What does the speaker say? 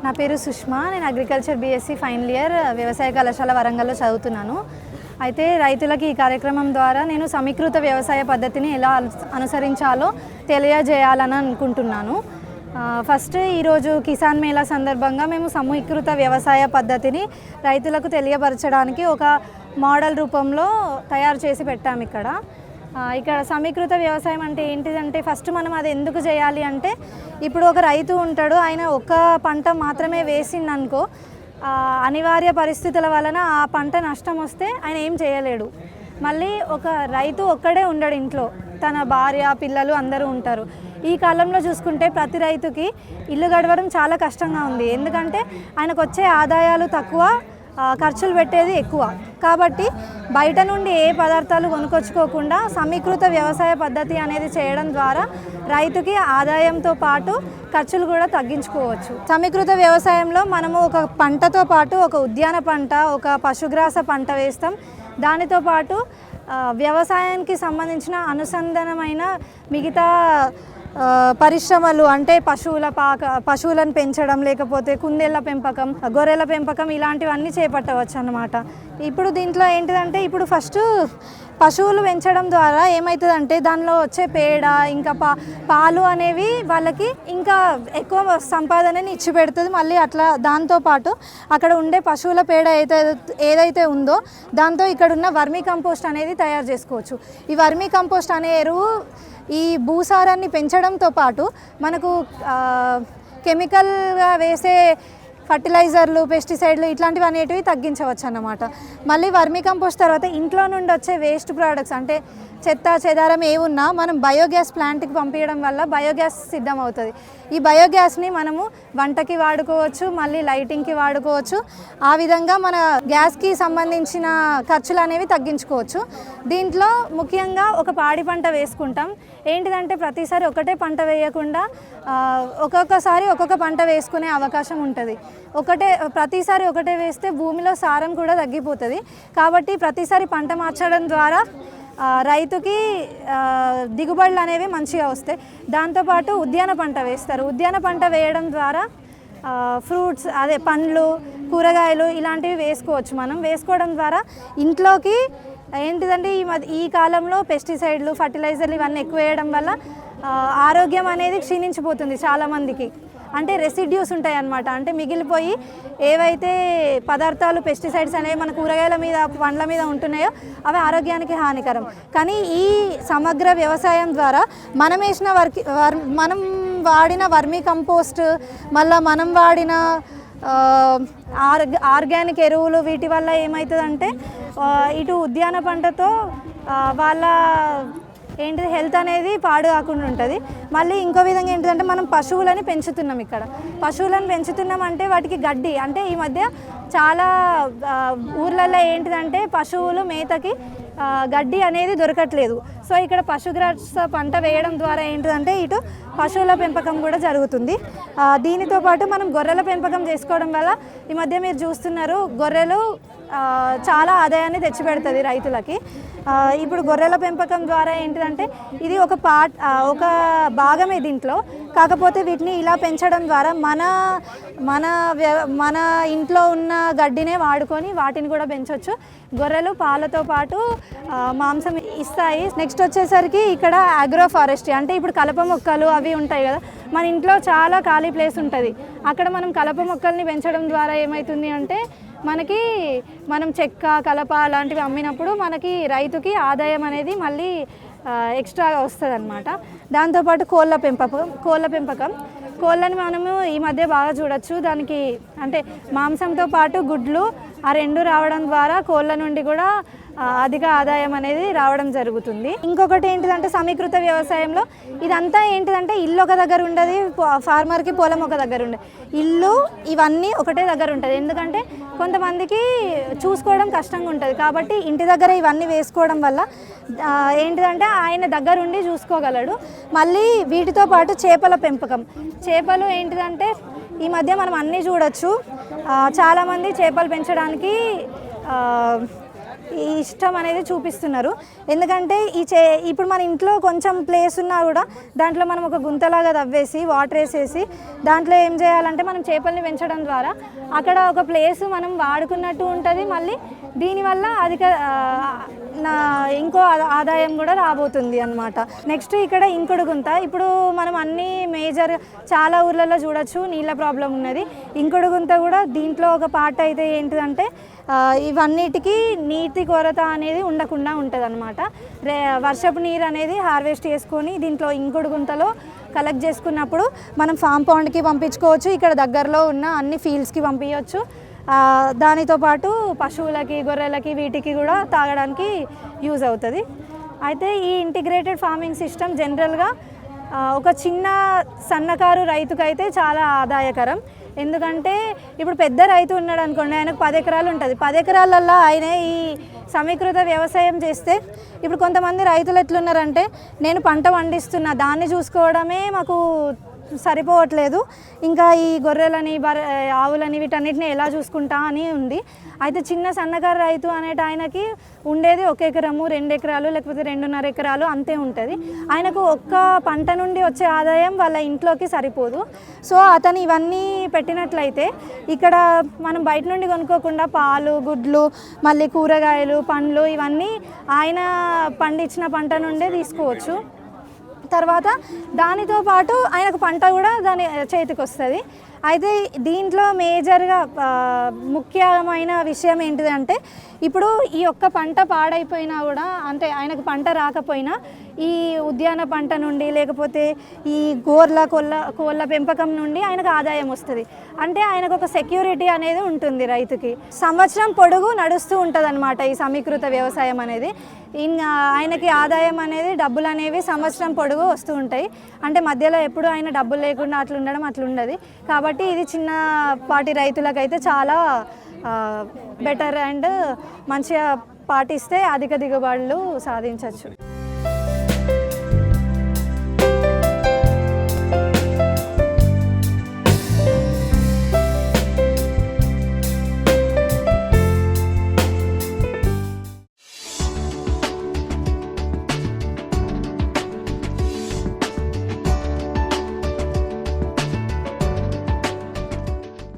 నా పేరు సుష్మా. నేను అగ్రికల్చర్ బీఎస్సీ ఫైనల్ ఇయర్ వ్యవసాయ కళాశాల వరంగల్లో చదువుతున్నాను. అయితే రైతులకి ఈ కార్యక్రమం ద్వారా నేను సమీకృత వ్యవసాయ పద్ధతిని ఎలా అనుసరించాలో తెలియజేయాలని అనుకుంటున్నాను. ఫస్ట్ ఈరోజు కిసాన్ మేళా సందర్భంగా మేము సమీకృత వ్యవసాయ పద్ధతిని రైతులకు తెలియపరచడానికి ఒక మోడల్ రూపంలో తయారు చేసి పెట్టాము. ఇక్కడ సమీకృత వ్యవసాయం అంటే ఏంటిదంటే ఫస్ట్ మనం అది ఎందుకు చేయాలి అంటే, ఇప్పుడు ఒక రైతు ఉంటాడు, ఆయన ఒక్క పంట మాత్రమే వేసిందనుకో, అనివార్య పరిస్థితుల వలన ఆ పంట నష్టం వస్తే ఆయన ఏం చేయలేడు. మళ్ళీ ఒక రైతు ఒక్కడే ఉండడు, ఇంట్లో తన భార్య పిల్లలు అందరూ ఉంటారు. ఈ కాలంలో చూసుకుంటే ప్రతి రైతుకి ఇల్లు గడవడం చాలా కష్టంగా ఉంది. ఎందుకంటే ఆయనకు వచ్చే ఆదాయాలు తక్కువ, ఖర్చులు పెట్టేది ఎక్కువ. కాబట్టి బయట నుండి ఏ పదార్థాలు కొనుక్కొచ్చుకోకుండా సమీకృత వ్యవసాయ పద్ధతి అనేది చేయడం ద్వారా రైతుకి ఆదాయంతో పాటు ఖర్చులు కూడా తగ్గించుకోవచ్చు. సమీకృత వ్యవసాయంలో మనము ఒక పంటతో పాటు ఒక ఉద్యాన పంట, ఒక పశుగ్రాస పంట వేస్తాం. దానితో పాటు వ్యవసాయానికి సంబంధించిన అనుసంధానమైన మిగతా పరిశ్రమలు అంటే పశువులను పెంచడం, లేకపోతే కుందేళ్ల పెంపకం, గొర్రెల పెంపకం ఇలాంటివన్నీ చేపట్టవచ్చు అన్నమాట. ఇప్పుడు దీంట్లో ఏంటిదంటే, ఇప్పుడు ఫస్ట్ పశువులు పెంచడం ద్వారా ఏమవుతుందంటే దానిలో వచ్చే పేడ ఇంకా పాలు అనేవి వాళ్ళకి ఇంకా ఎక్కువ సంపాదనని ఇచ్చి పెడుతుంది. మళ్ళీ అట్లా దాంతోపాటు అక్కడ ఉండే పశువుల పేడ ఏదైతే ఉందో దాంతో ఇక్కడ ఉన్న వర్మీ కంపోస్ట్ అనేది తయారు చేసుకోవచ్చు. ఈ వర్మీ కంపోస్ట్ అనే ఎరువు ఈ భూసారాన్ని పెంచడంతో పాటు మనకు కెమికల్గా వేసే ఫర్టిలైజర్లు, పెస్టిసైడ్లు ఇట్లాంటివి అనేటివి తగ్గించవచ్చు అన్నమాట. మళ్ళీ వర్మీ కంపోస్ట్ తర్వాత ఇంట్లో నుండి వచ్చే వేస్ట్ ప్రోడక్ట్స్ అంటే చెత్త చెదారం ఏమున్నా మనం బయోగ్యాస్ ప్లాంట్కి పంపించడం వల్ల బయోగ్యాస్ సిద్ధం అవుతుంది. ఈ బయోగ్యాస్ని మనము వంటకి వాడుకోవచ్చు, మళ్ళీ లైటింగ్కి వాడుకోవచ్చు. ఆ విధంగా మన గ్యాస్కి సంబంధించిన ఖర్చులు అనేవి తగ్గించుకోవచ్చు. దీంట్లో ముఖ్యంగా ఒక పాడి పంట వేసుకుంటాం. ఏంటిదంటే ప్రతిసారి ఒకటే పంట వేయకుండా ఒక్కొక్కసారి ఒక్కొక్క పంట వేసుకునే అవకాశం ఉంటుంది. ప్రతిసారి ఒకటే వేస్తే భూమిలో సారం కూడా తగ్గిపోతుంది. కాబట్టి ప్రతిసారి పంట మార్చడం ద్వారా రైతుకి దిగుబడులు అనేవి మంచిగా వస్తాయి. దాంతోపాటు ఉద్యాన పంట వేస్తారు. ఉద్యాన పంట వేయడం ద్వారా ఫ్రూట్స్ అదే పండ్లు, కూరగాయలు ఇలాంటివి వేసుకోవచ్చు. మనం వేసుకోవడం ద్వారా ఇంట్లోకి ఏంటిదంటే ఈ కాలంలో పెస్టిసైడ్లు, ఫర్టిలైజర్లు ఇవన్నీ ఎక్కువ వేయడం వల్ల ఆరోగ్యం అనేది క్షీణించిపోతుంది చాలామందికి. అంటే రెసిడ్యూస్ ఉంటాయి అన్నమాట. అంటే మిగిలిపోయి ఏవైతే పదార్థాలు పెస్టిసైడ్స్ అనేవి మన కూరగాయల మీద, పండ్ల మీద ఉంటున్నాయో అవి ఆరోగ్యానికి హానికరం. కానీ ఈ సమగ్ర వ్యవసాయం ద్వారా మనం వాడిన వర్మీ కంపోస్ట్, మళ్ళీ మనం వాడిన ఆర్గానిక్ ఎరువులు వీటి వల్ల ఏమవుతుందంటే ఇటు ఉద్యాన పంటతో వాళ్ళ హెల్త్ అనేది పాడు కాకుండా ఉంటుంది. మళ్ళీ ఇంకో విధంగా ఏంటిదంటే మనం పశువులని పెంచుతున్నాం. పశువులను పెంచుతున్నాం అంటే వాటికి గడ్డి, అంటే ఈ మధ్య చాలా ఊర్లలో ఏంటిదంటే పశువులు మేతకి గడ్డి అనేది దొరకట్లేదు. సో ఇక్కడ పశుగ్రాస పంట వేయడం ద్వారా ఏంటిదంటే ఇటు పశువుల పెంపకం కూడా జరుగుతుంది. దీనితో పాటు మనం గొర్రెల పెంపకం చేసుకోవడం వల్ల ఈ మధ్య మీరు చూస్తున్నారు, గొర్రెలు చాలా ఆదాయాన్ని తెచ్చిపెడుతుంది రైతులకి. ఇప్పుడు గొర్రెల పెంపకం ద్వారా ఏంటిదంటే ఇది ఒక భాగమే దీంట్లో. కాకపోతే వీటిని ఇలా పెంచడం ద్వారా మన ఇంట్లో ఉన్న గడ్డినే వాడుకొని వాటిని కూడా పెంచవచ్చు. గొర్రెలు పాలతో పాటు మాంసం ఇస్తాయి. నెక్స్ట్ వచ్చేసరికి ఇక్కడ అగ్రో ఫారెస్ట్రీ అంటే ఇప్పుడు కలప మొక్కలు అవి ఉంటాయి కదా, మన ఇంట్లో చాలా ఖాళీ ప్లేస్ ఉంటుంది. అక్కడ మనం కలప మొక్కల్ని పెంచడం ద్వారా ఏమవుతుంది అంటే మనం చెక్క, కలప అలాంటివి అమ్మినప్పుడు మనకి రైతుకి ఆదాయం అనేది మళ్ళీ ఎక్స్ట్రాగా వస్తుంది అన్నమాట. దాంతోపాటు కోళ్ళ పెంపకం కోళ్ళని మనము ఈ మధ్య బాగా చూడొచ్చు. దానికి అంటే మాంసంతో పాటు గుడ్లు ఆ రెండు రావడం ద్వారా కోళ్ళ నుండి కూడా అధిక ఆదాయం అనేది రావడం జరుగుతుంది. ఇంకొకటి ఏంటిదంటే సమీకృత వ్యవసాయంలో ఇదంతా ఏంటిదంటే ఇల్లు ఒక దగ్గర ఉండదు, ఫార్మర్కి పొలం ఒక దగ్గర ఉండదు. ఇల్లు ఇవన్నీ ఒకటే దగ్గర ఉంటుంది. ఎందుకంటే కొంతమందికి చూసుకోవడం కష్టంగా ఉంటుంది. కాబట్టి ఇంటి దగ్గర ఇవన్నీ వేసుకోవడం వల్ల ఏంటిదంటే ఆయన దగ్గరుండి చూసుకోగలడు. మళ్ళీ వీటితో పాటు చేపల పెంపకం. చేపలు ఏంటిదంటే ఈ మధ్య మనం అన్నీ చూడొచ్చు. చాలామంది చేపలు పెంచడానికి ఇష్టం అనేది చూపిస్తున్నారు. ఎందుకంటే ఇప్పుడు మన ఇంట్లో కొంచెం ప్లేస్ ఉన్నా కూడా దాంట్లో మనం ఒక గుంతలాగా తవ్వేసి వాటర్ వేసేసి దాంట్లో ఏం చేయాలంటే మనం చేపల్ని పెంచడం ద్వారా అక్కడ ఒక ప్లేస్ మనం వాడుకున్నట్టు ఉంటుంది. మళ్ళీ దీనివల్ల ఇంకో ఆదాయం కూడా రాబోతుంది అన్నమాట. నెక్స్ట్ ఇక్కడ ఇంకుడు గుంత. ఇప్పుడు మనం అన్ని మేజర్ చాలా ఊర్లలో చూడొచ్చు నీళ్ళ ప్రాబ్లం ఉన్నది. ఇంకుడు గుంత కూడా దీంట్లో ఒక పార్ట్ అయితే ఏంటిదంటే ఇవన్నిటికీ నీటి కొరత అనేది ఉండకుండా ఉంటుంది అన్నమాట. వర్షపు నీరు అనేది హార్వెస్ట్ చేసుకొని దీంట్లో ఇంకుడు గుంతలో కలెక్ట్ చేసుకున్నప్పుడు మనం ఫామ్ పౌండ్కి పంపించుకోవచ్చు. ఇక్కడ దగ్గరలో ఉన్న అన్ని ఫీల్డ్స్కి పంపించవచ్చు. దానితో పాటు పశువులకి గొర్రెలకి వీటికి కూడా తాగడానికి యూజ్ అవుతుంది. అయితే ఈ ఇంటిగ్రేటెడ్ ఫార్మింగ్ సిస్టమ్ జనరల్గా ఒక చిన్న సన్నకారు రైతుకైతే చాలా ఆదాయకరం. ఎందుకంటే ఇప్పుడు పెద్ద రైతు ఉన్నాడు అనుకోండి, ఆయనకు 10 ఎకరాలు ఉంటుంది. 10 ఎకరాలల్లో ఆయన ఈ సమీకృత వ్యవసాయం చేస్తే ఇప్పుడు కొంతమంది రైతులు ఎట్లున్నారంటే నేను పంట పండిస్తున్నా దాన్ని చూసుకోవడమే మాకు సరిపోవట్లేదు, ఇంకా ఈ గొర్రెలని ఆవులని వీటన్నిటిని ఎలా చూసుకుంటా అని ఉంది. అయితే చిన్న సన్నకారు రైతు అనేట ఆయనకి ఉండేది 1 ఎకరము 2 ఎకరాలు లేకపోతే 2.5 ఎకరాలు అంతే ఉంటుంది. ఆయనకు ఒక్క పంట నుండి వచ్చే ఆదాయం వాళ్ళ ఇంట్లోకి సరిపోదు. సో అతను ఇవన్నీ పెట్టినట్లయితే ఇక్కడ మనం బయట నుండి కొనుక్కోకుండా పాలు గుడ్లు మళ్ళీ కూరగాయలు పండ్లు ఇవన్నీ ఆయన పండించిన పంట నుండే తీసుకోవచ్చు. తర్వాత దానితో పాటు ఆయనకు పంట కూడా దాని చేతికి వస్తుంది. అయితే దీంట్లో మేజర్గా ముఖ్యమైన విషయం ఏంటిదంటే ఇప్పుడు ఈ ఒక్క పంట పాడైపోయినా కూడా అంటే ఆయనకు పంట రాకపోయినా ఈ ఉద్యాన పంట నుండి లేకపోతే ఈ కోళ్ళ పెంపకం నుండి ఆయనకు ఆదాయం వస్తుంది. అంటే ఆయనకు ఒక సెక్యూరిటీ అనేది ఉంటుంది రైతుకి. సంవత్సరం పొడుగు నడుస్తూ ఉంటుంది అన్నమాట ఈ సమీకృత వ్యవసాయం అనేది. ఆయనకి ఆదాయం అనేది డబ్బులు అనేవి సంవత్సరం పొడుగు వస్తూ ఉంటాయి. అంటే మధ్యలో ఎప్పుడు ఆయన డబ్బులు లేకుండా అట్లుండడం అట్లుండదు. కాబట్టి ఇది చిన్నపాటి రైతులకైతే చాలా బెటర్ అండ్ మంచిగా పాటిస్తే అధిక దిగుబడులు సాధించవచ్చు.